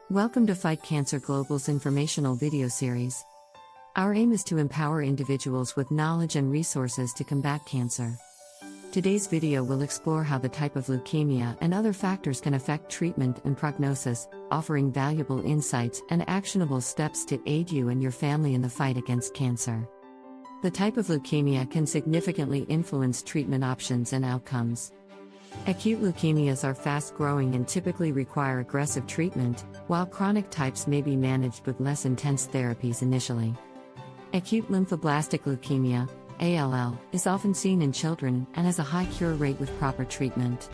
Welcome to Fight Cancer Global's informational video series. Our aim is to empower individuals with knowledge and resources to combat cancer. Today's video will explore how the type of leukemia and other factors can affect treatment and prognosis, offering valuable insights and actionable steps to aid you and your family in the fight against cancer. The type of leukemia can significantly influence treatment options and outcomes. Acute leukemias are fast-growing and typically require aggressive treatment, while chronic types may be managed with less intense therapies initially. Acute lymphoblastic leukemia, ALL, is often seen in children and has a high cure rate with proper treatment.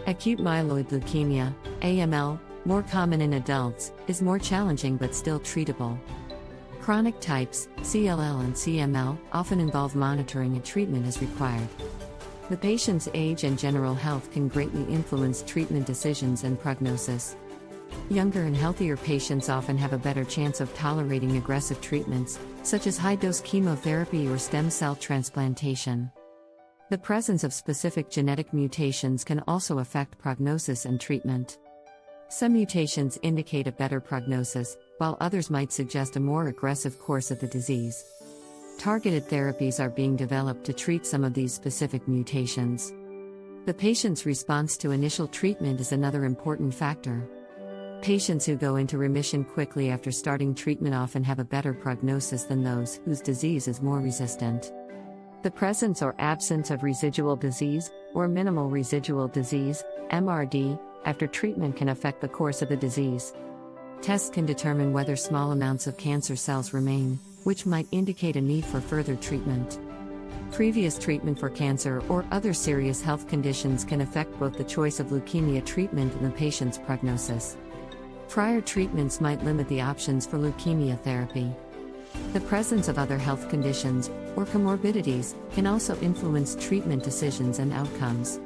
Acute myeloid leukemia, AML, more common in adults, is more challenging but still treatable. Chronic types, CLL and CML, often involve monitoring and treatment as required. The patient's age and general health can greatly influence treatment decisions and prognosis. Younger and healthier patients often have a better chance of tolerating aggressive treatments, such as high-dose chemotherapy or stem cell transplantation. The presence of specific genetic mutations can also affect prognosis and treatment. Some mutations indicate a better prognosis, while others might suggest a more aggressive course of the disease. Targeted therapies are being developed to treat some of these specific mutations. The patient's response to initial treatment is another important factor. Patients who go into remission quickly after starting treatment often have a better prognosis than those whose disease is more resistant. The presence or absence of residual disease, or minimal residual disease, MRD, after treatment can affect the course of the disease. Tests can determine whether small amounts of cancer cells remain, which might indicate a need for further treatment. Previous treatment for cancer or other serious health conditions can affect both the choice of leukemia treatment and the patient's prognosis. Prior treatments might limit the options for leukemia therapy. The presence of other health conditions, or comorbidities, can also influence treatment decisions and outcomes.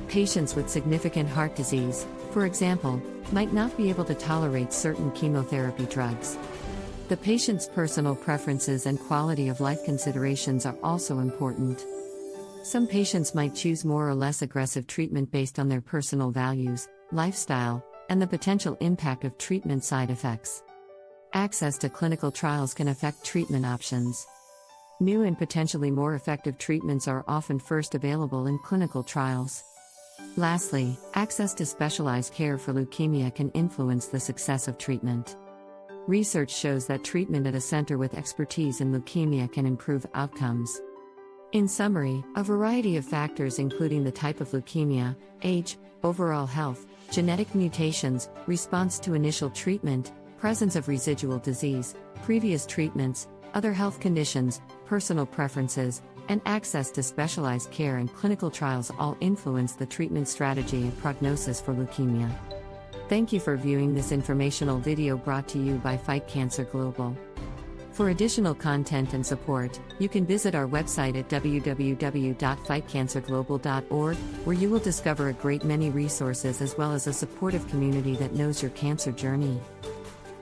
Patients with significant heart disease, for example, might not be able to tolerate certain chemotherapy drugs. The patient's personal preferences and quality of life considerations are also important. Some patients might choose more or less aggressive treatment based on their personal values, lifestyle, and the potential impact of treatment side effects. Access to clinical trials can affect treatment options. New and potentially more effective treatments are often first available in clinical trials. Lastly, access to specialized care for leukemia can influence the success of treatment. Research shows that treatment at a center with expertise in leukemia can improve outcomes. In summary, a variety of factors including the type of leukemia, age, overall health, genetic mutations, response to initial treatment, presence of residual disease, previous treatments, other health conditions, personal preferences, and access to specialized care and clinical trials all influence the treatment strategy and prognosis for leukemia. Thank you for viewing this informational video brought to you by Fight Cancer Global. For additional content and support, you can visit our website at www.fightcancerglobal.org, where you will discover a great many resources as well as a supportive community that knows your cancer journey.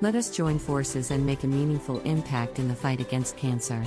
Let us join forces and make a meaningful impact in the fight against cancer.